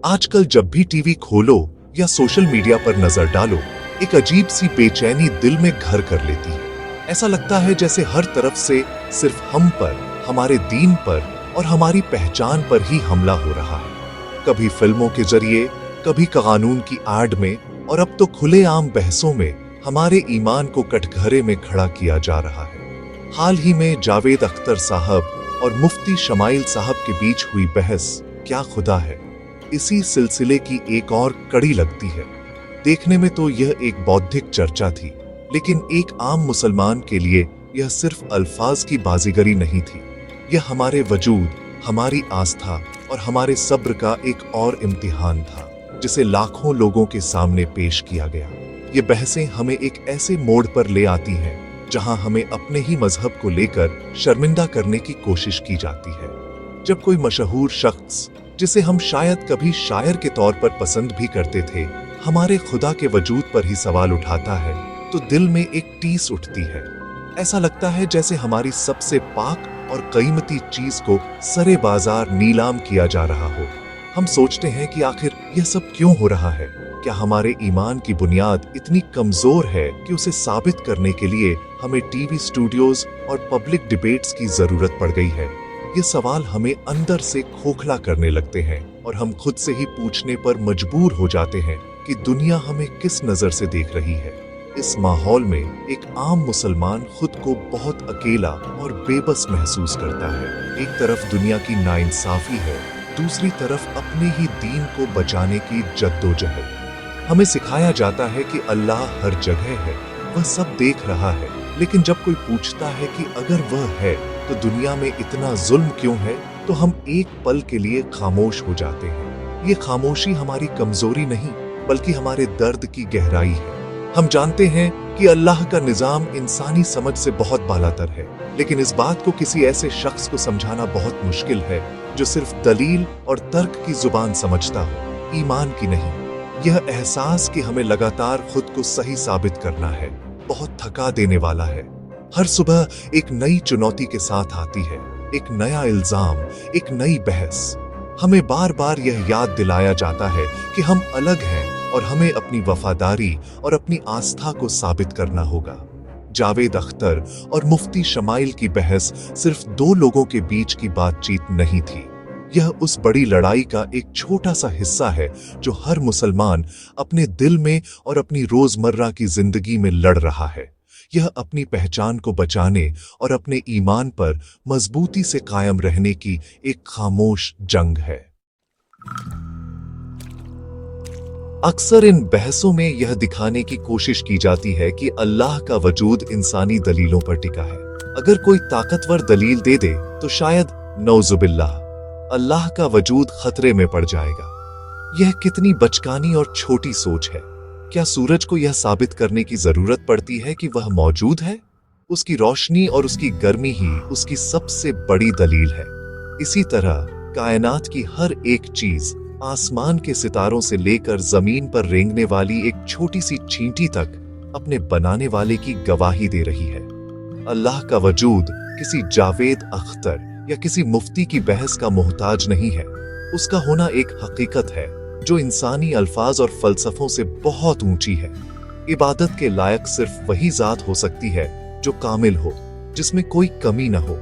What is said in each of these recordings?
आजकल जब भी टीवी खोलो या सोशल मीडिया पर नजर डालो, एक अजीब सी बेचैनी दिल में घर कर लेती है। ऐसा लगता है जैसे हर तरफ से सिर्फ हम पर, हमारे दीन पर और हमारी पहचान पर ही हमला हो रहा है। कभी फिल्मों के जरिए, कभी कानून की आड़ में और अब तो खुलेआम बहसों में हमारे ईमान को कटघरे में खड़ा किया जा रहा है। हाल ही में जावेद अख्तर साहब और मुफ्ती शमाइल साहब के बीच हुई बहस क्या खुदा है, इसी सिलसिले की एक और कड़ी लगती है। देखने में तो यह एक बौद्धिक चर्चा थी, लेकिन एक आम मुसलमान के लिए यह सिर्फ अल्फाज की बाजीगरी नहीं थी। यह हमारे वजूद, हमारी आस्था और हमारे सब्र का एक और इम्तिहान था, जिसे लाखों लोगों के सामने पेश किया गया। ये बहसें हमें एक ऐसे मोड़ पर ले आती हैं जहां हमें अपने ही मजहब को लेकर शर्मिंदा करने की कोशिश की जाती है। जब कोई मशहूर शख्स, जिसे हम शायद कभी शायर के तौर पर पसंद भी करते थे, हमारे खुदा के वजूद पर ही सवाल उठाता है, तो दिल में एक टीस उठती है। ऐसा लगता है जैसे हमारी सबसे पाक और कीमती चीज को सरे बाजार नीलाम किया जा रहा हो। हम सोचते हैं कि आखिर यह सब क्यों हो रहा है? क्या हमारे ईमान की बुनियाद इतनी कमजोर है कि उसे साबित करने के लिए हमें टीवी स्टूडियोज और पब्लिक डिबेट्स की जरूरत पड़ गई है? ये सवाल हमें अंदर से खोखला करने लगते हैं और हम खुद से ही पूछने पर मजबूर हो जाते हैं कि दुनिया हमें किस नजर से देख रही है। इस माहौल में एक आम मुसलमान खुद को बहुत अकेला और बेबस महसूस करता है। एक तरफ दुनिया की नाइंसाफी है, दूसरी तरफ अपने ही दीन को बचाने की जद्दोजहद। हमें सिखाया जाता है कि अल्लाह हर जगह है, वह सब देख रहा है, लेकिन जब कोई पूछता है कि अगर वह है तो दुनिया में इतना जुल्म क्यों है, तो हम एक पल के लिए खामोश हो जाते हैं। ये खामोशी हमारी कमजोरी नहीं, बल्कि हमारे दर्द की गहराई है। हम जानते हैं कि अल्लाह का निजाम इंसानी समझ से बहुत बालातर है, लेकिन इस बात को किसी ऐसे शख्स को समझाना बहुत मुश्किल है जो सिर्फ दलील और तर्क की जुबान समझता हो, ईमान की नहीं। यह एहसास कि हमें लगातार खुद को सही साबित करना है, बहुत थका देने वाला है। हर सुबह एक नई चुनौती के साथ आती है, एक नया इल्जाम, एक नई बहस। हमें बार बार यह याद दिलाया जाता है कि हम अलग हैं और हमें अपनी वफादारी और अपनी आस्था को साबित करना होगा। जावेद अख्तर और मुफ्ती शमाइल की बहस सिर्फ दो लोगों के बीच की बातचीत नहीं थी। यह उस बड़ी लड़ाई का एक छोटा सा हिस्सा है जो हर मुसलमान अपने दिल में और अपनी रोजमर्रा की जिंदगी में लड़ रहा है। यह अपनी पहचान को बचाने और अपने ईमान पर मजबूती से कायम रहने की एक खामोश जंग है। अक्सर इन बहसों में यह दिखाने की कोशिश की जाती है कि अल्लाह का वजूद इंसानी दलीलों पर टिका है। अगर कोई ताकतवर दलील दे दे तो शायद नौजुबिल्लाह अल्लाह का वजूद खतरे में पड़ जाएगा। यह कितनी बचकानी और छोटी सोच है। क्या सूरज को यह साबित करने की जरूरत पड़ती है कि वह मौजूद है? उसकी रोशनी और उसकी गर्मी ही उसकी सबसे बड़ी दलील है। इसी तरह कायनात की हर एक चीज, आसमान के सितारों से लेकर जमीन पर रेंगने वाली एक छोटी सी चींटी तक, अपने बनाने वाले की गवाही दे रही है। अल्लाह का वजूद किसी जावेद अख्तर या किसी मुफ्ती की बहस का मोहताज नहीं है। उसका होना एक हकीकत है जो इंसानी अल्फाज और फलसफों से बहुत ऊंची है। इबादत के लायक सिर्फ वही जात हो सकती है जो कामिल हो, जिसमें कोई कमी न हो।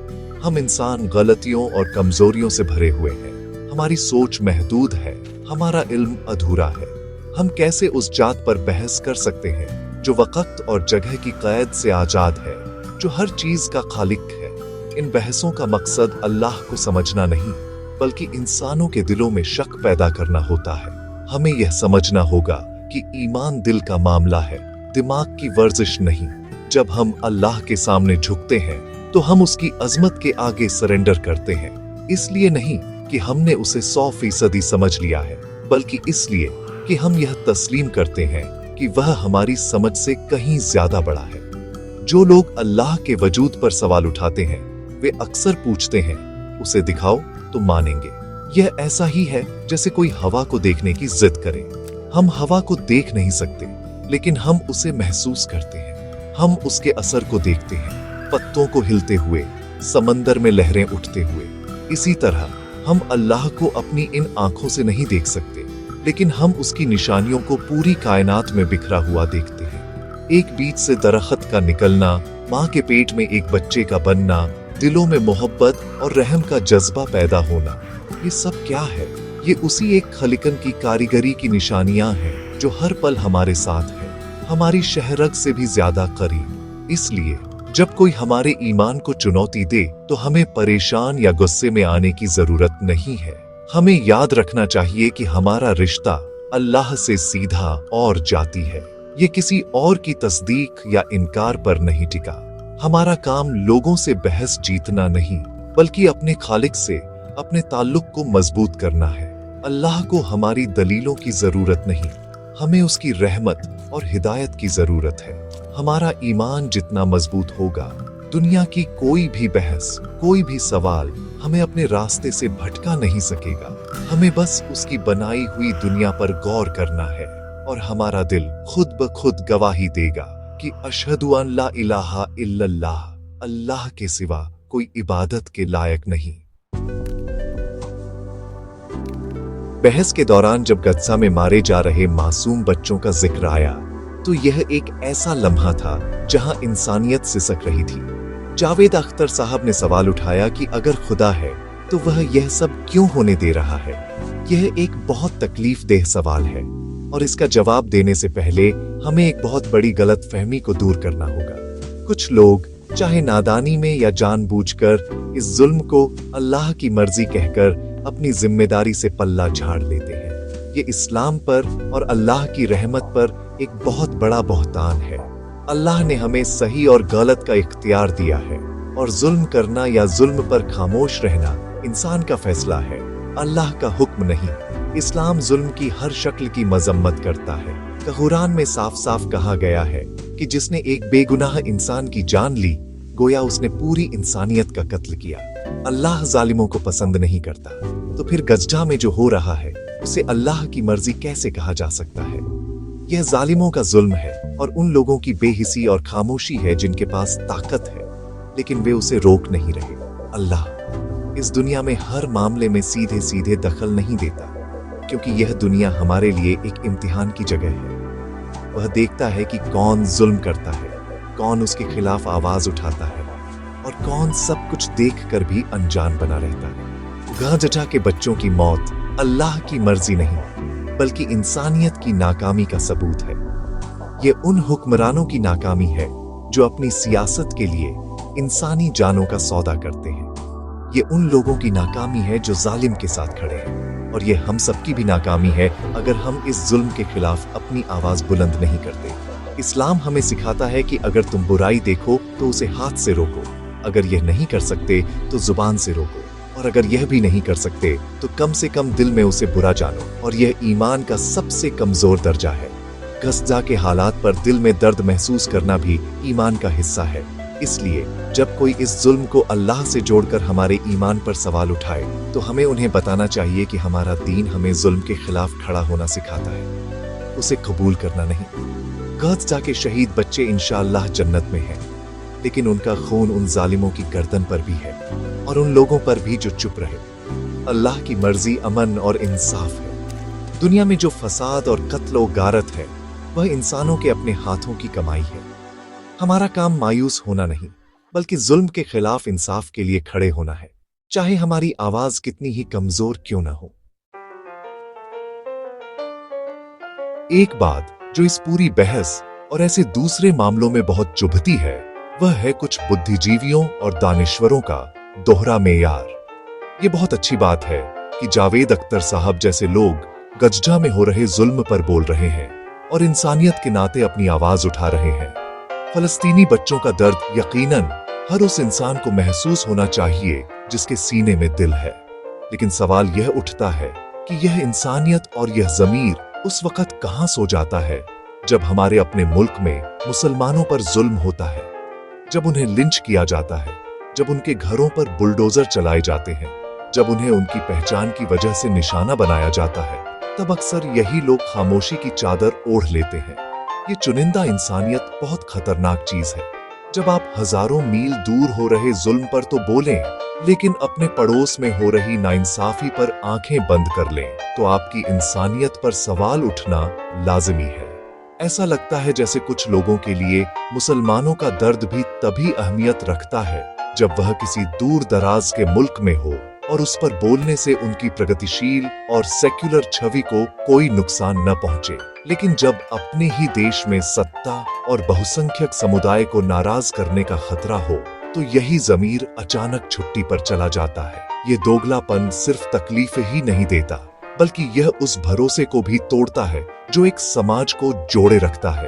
हम इंसान गलतियों और कमजोरियों से भरे हुए हैं। हमारी सोच महदूद है, हमारा इल्म अधूरा है। हम कैसे उस जात पर बहस कर सकते हैं जो वक्त और जगह की कैद से आजाद है, जो हर चीज का खालिक है? इन बहसों का मकसद अल्लाह को समझना नहीं, बल्कि इंसानों के दिलों में शक पैदा करना होता है। हमें यह समझना होगा कि ईमान दिल का मामला है, दिमाग की वर्जिश नहीं। जब हम अल्लाह के सामने झुकते हैं तो हम उसकी अजमत के आगे सरेंडर करते हैं, इसलिए नहीं कि हमने उसे 100% समझ लिया है, बल्कि इसलिए कि हम यह तस्लीम करते हैं कि वह हमारी समझ से कहीं ज्यादा बड़ा है। जो लोग अल्लाह के वजूद पर सवाल उठाते हैं, वे अक्सर पूछते हैं, उसे दिखाओ तो मानेंगे। यह ऐसा ही है जैसे कोई हवा को देखने की जिद करे। हम हवा को देख नहीं सकते, लेकिन हम उसे महसूस करते हैं। हम उसके असर को देखते हैं, पत्तों को हिलते हुए, समंदर में लहरें उठते हुए। इसी तरह हम अल्लाह को अपनी इन आंखों से नहीं देख सकते, लेकिन हम उसकी निशानियों को पूरी कायनात में बिखरा हुआ देखते हैं। एक बीज से दरख्त का निकलना, माँ के पेट में एक बच्चे का बनना, दिलों में मोहब्बत और रहम का जज्बा पैदा होना, ये सब क्या है? ये उसी एक खलिकन की कारीगरी की निशानियां हैं जो हर पल हमारे साथ है, हमारी शहरग से भी ज्यादा करीब। इसलिए जब कोई हमारे ईमान को चुनौती दे तो हमें परेशान या गुस्से में आने की जरूरत नहीं है। हमें याद रखना चाहिए कि हमारा रिश्ता अल्लाह से सीधा और जाती है। ये किसी और की तस्दीक या इनकार पर नहीं टिका। हमारा काम लोगों से बहस जीतना नहीं, बल्कि अपने खालिक से अपने ताल्लुक को मजबूत करना है। अल्लाह को हमारी दलीलों की जरूरत नहीं, हमें उसकी रहमत और हिदायत की जरूरत है। हमारा ईमान जितना मजबूत होगा, दुनिया की कोई भी बहस, कोई भी सवाल हमें अपने रास्ते से भटका नहीं सकेगा। हमें बस उसकी बनाई हुई दुनिया पर गौर करना है और हमारा दिल खुद ब खुद गवाही देगा कि अशहदु अन ला इलाहा इल्लल्लाह, अल्लाह के सिवा कोई इबादत के लायक नहीं। बहस के दौरान जब गज्जा में मारे जा रहे मासूम बच्चों का जिक्र आया तो यह एक ऐसा लम्हा था जहां इंसानियत सिसक रही थी। जावेद अख्तर साहब ने सवाल उठाया कि अगर खुदा है तो वह यह सब क्यों होने दे रहा है। यह एक बहुत तकलीफ देह सवाल है और इसका जवाब देने से पहले हमें एक बहुत बड़ी गलतफहमी को दूर करना होगा। कुछ लोग चाहे नादानी में या जानबूझकर इस जुल्म को अल्लाह की मर्जी कहकर अपनी जिम्मेदारी से पल्ला झाड़ लेते हैं। ये इस्लाम पर और अल्लाह की रहमत पर एक बहुत बड़ा बहतान है। अल्लाह ने हमें सही और गलत का इख्तियार दिया है और जुल्म करना या जुल्म पर खामोश रहना इंसान का फैसला है, अल्लाह का हुक्म नहीं। इस्लाम जुल्म की हर शक्ल की मजम्मत करता है। कुरान में साफ साफ कहा गया है कि जिसने एक बेगुनाह इंसान की जान ली, गोया उसने पूरी इंसानियत का कत्ल किया। अल्लाह जालिमों को पसंद नहीं करता, तो फिर गज्जा में जो हो रहा है उसे अल्लाह की मर्जी कैसे कहा जा सकता है? यह जालिमों का जुल्म है और उन लोगों की बेहिसी और खामोशी है जिनके पास ताकत है लेकिन वे उसे रोक नहीं रहे। अल्लाह इस दुनिया में हर मामले में सीधे सीधे दखल नहीं देता, क्योंकि यह दुनिया हमारे लिए एक इम्तिहान की जगह है। वह देखता है कि कौन जुल्म करता है, कौन उसके खिलाफ आवाज उठाता है और कौन सब कुछ देखकर भी अनजान बना रहता है। गांजटा के बच्चों की मौत अल्लाह की मर्जी नहीं, बल्कि इंसानियत की नाकामी का सबूत है। ये उन हुक्मरानों की नाकामी है जो अपनी सियासत के लिए इंसानी जानों का सौदा करते हैं। ये उन लोगों की नाकामी है जो जालिम के साथ खड़े हैं, और ये हम सबकी भी नाकामी है अगर हम इस जुल्म के खिलाफ अपनी आवाज बुलंद नहीं करते। इस्लाम हमें सिखाता है कि अगर तुम बुराई देखो तो उसे हाथ से रोको, अगर यह नहीं कर सकते तो जुबान से रोको, और अगर यह भी नहीं कर सकते तो कम से कम दिल में उसे बुरा जानो, और यह ईमान का सबसे कमजोर दर्जा है। गज्जा के हालात पर दिल में दर्द महसूस करना भी ईमान का हिस्सा है। इसलिए जब कोई इस जुल्म को अल्लाह से जोड़कर हमारे ईमान पर सवाल उठाए तो हमें उन्हें बताना चाहिए कि हमारा दीन हमें जुल्म के खिलाफ खड़ा होना सिखाता है, उसे कबूल करना नहीं। गज्जा के शहीद बच्चे इंशाअल्लाह जन्नत में हैं, लेकिन उनका खून उन जालिमों की गर्दन पर भी है और उन लोगों पर भी जो चुप रहे। अल्लाह की मर्जी अमन और इंसाफ है। दुनिया में जो फसाद और कत्ल और गारत है वह इंसानों के अपने हाथों की कमाई है। हमारा काम मायूस होना नहीं, बल्कि जुल्म के खिलाफ इंसाफ के लिए खड़े होना है, चाहे हमारी आवाज कितनी ही कमजोर क्यों ना हो। एक बात जो इस पूरी बहस और ऐसे दूसरे मामलों में बहुत चुभती है वह है कुछ बुद्धिजीवियों और दानिश्वरों का दोहरा मेयार। ये बहुत अच्छी बात है कि जावेद अख्तर साहब जैसे लोग गज्जा में हो रहे जुल्म पर बोल रहे हैं और इंसानियत के नाते अपनी आवाज उठा रहे हैं। फलस्तीनी बच्चों का दर्द यकीनन हर उस इंसान को महसूस होना चाहिए जिसके सीने में दिल है, लेकिन सवाल यह उठता है कि यह इंसानियत और यह ज़मीर उस वक्त कहां सो जाता है जब हमारे अपने मुल्क में मुसलमानों पर जुल्म होता है, जब उन्हें लिंच किया जाता है, जब उनके घरों पर बुलडोजर चलाए जाते हैं, जब उन्हें उनकी पहचान की वजह से निशाना बनाया जाता है। तब अक्सर यही लोग खामोशी की चादर ओढ़ लेते हैं। ये चुनिंदा इंसानियत बहुत खतरनाक चीज है। जब आप हजारों मील दूर हो रहे जुल्म पर तो बोलें, लेकिन अपने पड़ोस में हो रही नाइंसाफी पर आंखें बंद कर लें तो आपकी इंसानियत पर सवाल उठना लाजिमी है। ऐसा लगता है जैसे कुछ लोगों के लिए मुसलमानों का दर्द भी तभी अहमियत रखता है जब वह किसी दूर दराज के मुल्क में हो और उस पर बोलने से उनकी प्रगतिशील और सेक्युलर छवि को कोई नुकसान न पहुंचे। लेकिन जब अपने ही देश में सत्ता और बहुसंख्यक समुदाय को नाराज करने का खतरा हो तो यही ज़मीर अचानक छुट्टी पर चला जाता है। ये दोगलापन सिर्फ तकलीफ ही नहीं देता बल्कि यह उस भरोसे को भी तोड़ता है जो एक समाज को जोड़े रखता है।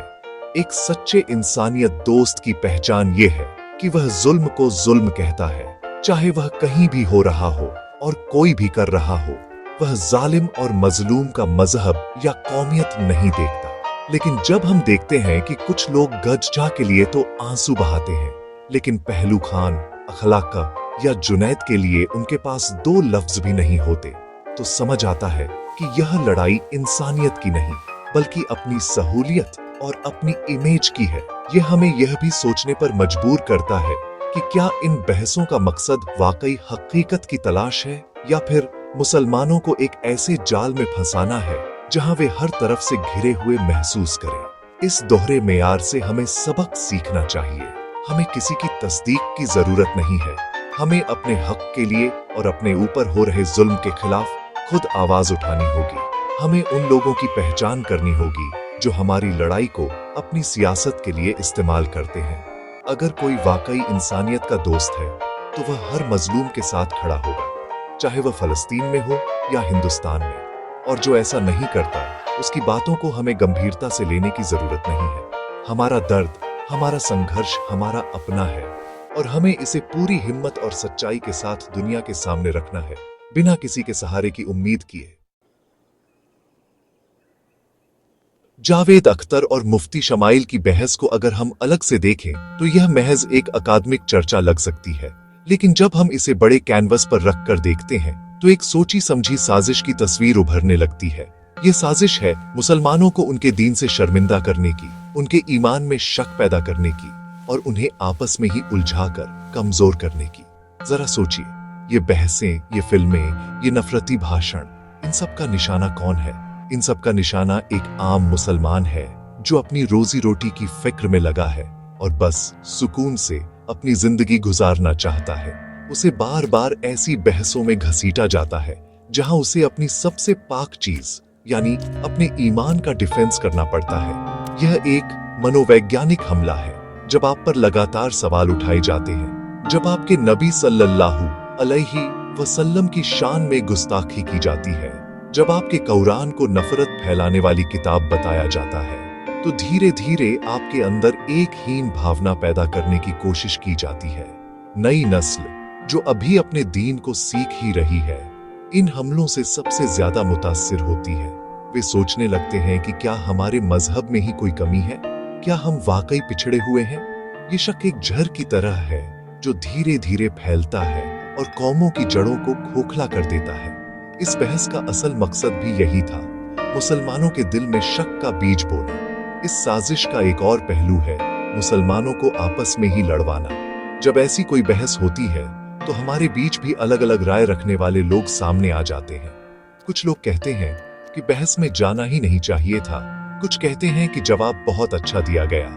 एक सच्चे इंसानियत दोस्त की पहचान ये है कि वह जुल्म को जुल्म कहता है, चाहे वह कहीं भी हो रहा हो और कोई भी कर रहा हो। वह जालिम और मजलूम का मजहब या कौमियत नहीं देखता। लेकिन जब हम देखते हैं कि कुछ लोग गजजा के लिए तो आंसू बहाते हैं, लेकिन पहलू खान, अखलाका या जुनैद के लिए उनके पास दो लफ्ज भी नहीं होते, तो समझ आता है कि यह लड़ाई इंसानियत की नहीं बल्कि अपनी सहूलियत और अपनी इमेज की है। यह हमें यह भी सोचने पर मजबूर करता है कि क्या इन बहसों का मकसद वाकई हकीकत की तलाश है या फिर मुसलमानों को एक ऐसे जाल में फंसाना है जहां वे हर तरफ से घिरे हुए महसूस करें। इस दोहरे मेयार से हमें सबक सीखना चाहिए। हमें किसी की तस्दीक की जरूरत नहीं है। हमें अपने हक के लिए और अपने ऊपर हो रहे जुल्म के खिलाफ खुद आवाज उठानी होगी। हमें उन लोगों की पहचान करनी होगी जो हमारी लड़ाई को अपनी सियासत के लिए इस्तेमाल करते हैं। अगर कोई वाकई इंसानियत का दोस्त है तो वह हर मजलूम के साथ खड़ा होगा, चाहे वह फलस्तीन में हो या हिंदुस्तान में। और जो ऐसा नहीं करता उसकी बातों को हमें गंभीरता से लेने की जरूरत नहीं है। हमारा दर्द, हमारा संघर्ष हमारा अपना है और हमें इसे पूरी हिम्मत और सच्चाई के साथ दुनिया के सामने रखना है, बिना किसी के सहारे की उम्मीद किए। जावेद अख्तर और मुफ्ती शमाइल की बहस को अगर हम अलग से देखें तो यह महज एक अकादमिक चर्चा लग सकती है, लेकिन जब हम इसे बड़े कैनवस पर रख कर देखते हैं तो एक सोची समझी साजिश की तस्वीर उभरने लगती है। ये साजिश है मुसलमानों को उनके दीन से शर्मिंदा करने की, उनके ईमान में शक पैदा करने की और उन्हें आपस में ही उलझाकर कमजोर करने की। जरा सोचिए, ये बहसें, ये फिल्में, ये नफरती भाषण, इन सब का निशाना कौन है? इन सब का निशाना एक आम मुसलमान है जो अपनी रोजी रोटी की फिक्र में लगा है और बस सुकून से अपनी जिंदगी गुजारना चाहता है। उसे बार बार ऐसी बहसों में घसीटा जाता है जहां उसे अपनी सबसे पाक चीज यानी अपने ईमान का डिफेंस करना पड़ता है। यह एक मनोवैज्ञानिक हमला है। जब आप पर लगातार सवाल उठाए जाते हैं, जब आपके नबी सल्लल्लाहु अलैहि वसल्लम की शान में गुस्ताखी की जाती है, जब आपके कुरान को नफरत फैलाने वाली किताब बताया जाता है, तो धीरे धीरे आपके अंदर एक हीन भावना पैदा करने की कोशिश की जाती है। नई नस्ल जो अभी अपने दीन को सीख ही रही है, इन हमलों से सबसे ज्यादा मुतासिर होती है। वे सोचने लगते हैं कि क्या हमारे मजहब में ही कोई कमी है? क्या हम वाकई पिछड़े हुए हैं? ये शक एक जहर की तरह है जो धीरे धीरे फैलता है और कौमों की जड़ों को खोखला कर देता है। इस बहस का असल मकसद भी यही था, मुसलमानों के दिल में शक का बीज बोना। इस साजिश का एक और पहलू है मुसलमानों को आपस में ही लड़वाना। जब ऐसी कोई बहस होती है तो हमारे बीच भी अलग अलग राय रखने वाले लोग सामने आ जाते हैं। कुछ लोग कहते हैं कि बहस में जाना ही नहीं चाहिए था, कुछ कहते हैं कि जवाब बहुत अच्छा दिया गया,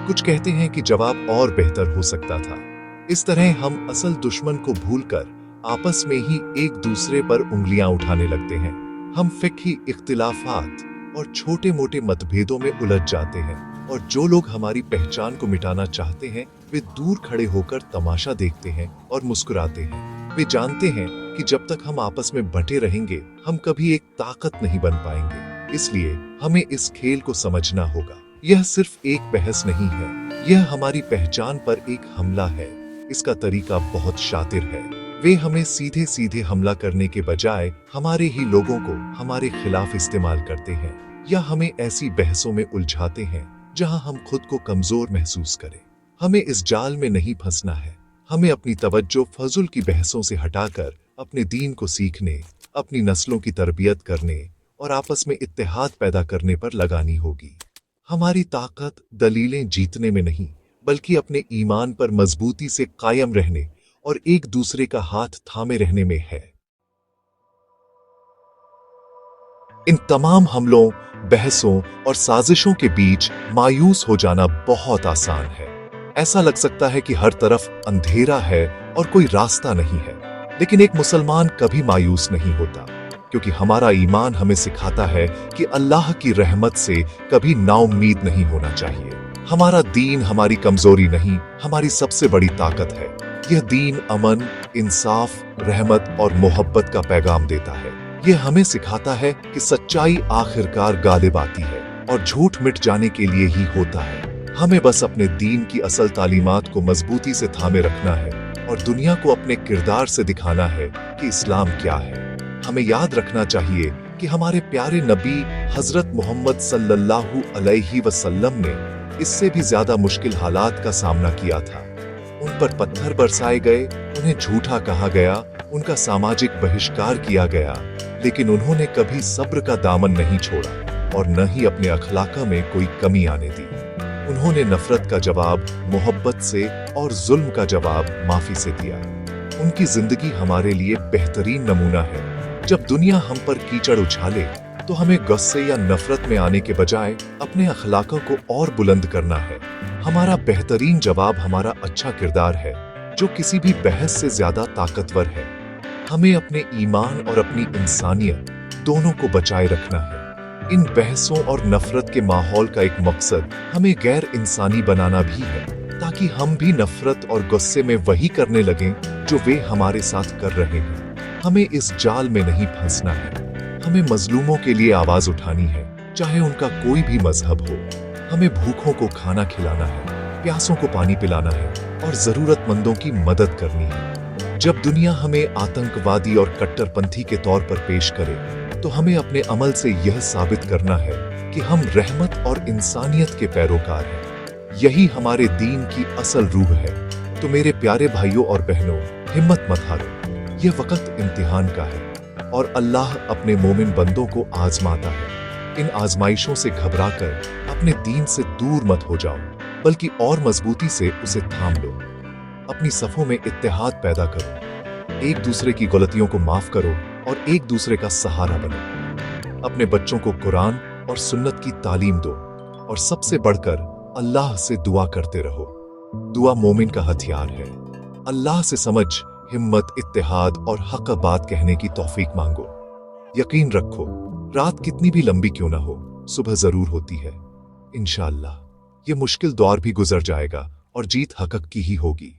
कुछ कहते हैं कि जवाब और बेहतर हो सकता था। इस तरह हम असल दुश्मन को भूलकर आपस में ही एक दूसरे पर उंगलियां उठाने लगते हैं। हम फिक्ही इख्तिलाफात और छोटे मोटे मतभेदों में उलझ जाते हैं और जो लोग हमारी पहचान को मिटाना चाहते हैं वे दूर खड़े होकर तमाशा देखते हैं और मुस्कुराते हैं। वे जानते हैं कि जब तक हम आपस में बंटे रहेंगे हम कभी एक ताकत नहीं बन पाएंगे। इसलिए हमें इस खेल को समझना होगा। यह सिर्फ एक बहस नहीं है, यह हमारी पहचान पर एक हमला है। इसका तरीका बहुत शातिर है। वे हमें सीधे सीधे हमला करने के बजाय हमारे ही लोगों को हमारे खिलाफ इस्तेमाल करते हैं या हमें ऐसी बहसों में उलझाते हैं जहां हम खुद को कमजोर महसूस करें। हमें इस जाल में नहीं फंसना है। हमें अपनी तवज्जो फजूल की बहसों से हटाकर अपने दीन को सीखने, अपनी नस्लों की तरबियत करने और आपस में इत्तेहाद पैदा करने पर लगानी होगी। हमारी ताकत दलीलें जीतने में नहीं बल्कि अपने ईमान पर मजबूती से कायम रहने और एक दूसरे का हाथ थामे रहने में है। इन तमाम हमलों, बहसों और साजिशों के बीच मायूस हो जाना बहुत आसान है। ऐसा लग सकता है कि हर तरफ अंधेरा है और कोई रास्ता नहीं है। लेकिन एक मुसलमान कभी मायूस नहीं होता, क्योंकि हमारा ईमान हमें सिखाता है कि अल्लाह की रहमत से कभी नाउम्मीद नहीं होना चाहिए। हमारा दीन हमारी कमजोरी नहीं, हमारी सबसे बड़ी ताकत है। यह दीन अमन, इंसाफ, रहमत और मोहब्बत का पैगाम देता है। यह हमें सिखाता है कि सच्चाई आखिरकार गालिब आती है और झूठ मिट जाने के लिए ही होता है। हमें बस अपने दीन की असल तालीमात को मजबूती से थामे रखना है और दुनिया को अपने किरदार से दिखाना है कि इस्लाम क्या है। हमें याद रखना चाहिए कि हमारे प्यारे नबी हजरत मोहम्मद सल्लल्लाहु अलैहि वसल्लम ने इससे भी ज्यादा मुश्किल हालात का सामना किया था। उन पर पत्थर बरसाए गए, उन्हें झूठा कहा गया, उनका सामाजिक बहिष्कार किया गया, लेकिन उन्होंने कभी सब्र का दामन नहीं छोड़ा और न ही अपने अखलाका में कोई कमी आने दी। उन्होंने नफरत का जवाब मोहब्बत से और जुल्म का जवाब माफी से दिया। उनकी जिंदगी हमारे लिए बेहतरीन नमूना है। जब दुनिया हम पर कीचड़ उछाले तो हमें गुस्से या नफरत में आने के बजाय अपने अखलाकों को और बुलंद करना है। हमारा बेहतरीन जवाब हमारा अच्छा किरदार है, जो किसी भी बहस से ज्यादा ताकतवर है। हमें अपने ईमान और अपनी इंसानियत दोनों को बचाए रखना है। इन बहसों और नफरत के माहौल का एक मकसद हमें गैर इंसानी बनाना भी है, ताकि हम भी नफरत और गुस्से में वही करने लगें जो वे हमारे साथ कर रहे हैं। हमें इस जाल में नहीं फंसना है। हमें मजलूमों के लिए आवाज उठानी है, चाहे उनका कोई भी मजहब हो। हमें भूखों को खाना खिलाना है, प्यासों को पानी पिलाना है और जरूरतमंदों की मदद करनी है। जब दुनिया हमें आतंकवादी और कट्टरपंथी के तौर पर पेश करे, तो हमें अपने अमल से यह साबित करना है कि हम रहमत और इंसानियत के पैरोकार हैं। यही हमारे दीन की असल रूह है। तो मेरे प्यारे भाइयों और बहनों, हिम्मत मत हारो। यह वक्त इम्तिहान का है और अल्लाह अपने मोमिन बंदों को आजमाता है। इन आजमाइशों से घबराकर अपने दीन से दूर मत हो जाओ, बल्कि और मजबूती से उसे थाम लो। अपनी सफों में इत्तेहाद पैदा करो, एक दूसरे की गलतियों को माफ करो और एक दूसरे का सहारा बनो। अपने बच्चों को कुरान और सुन्नत की तालीम दो और सबसे बढ़कर अल्लाह से दुआ करते रहो। दुआ मोमिन का हथियार है। अल्लाह से समझ, हिम्मत, इत्तेहाद और हक बात कहने की तौफीक मांगो। यकीन रखो, रात कितनी भी लंबी क्यों ना हो, सुबह जरूर होती है। इंशाअल्लाह ये मुश्किल दौर भी गुजर जाएगा और जीत हक की ही होगी।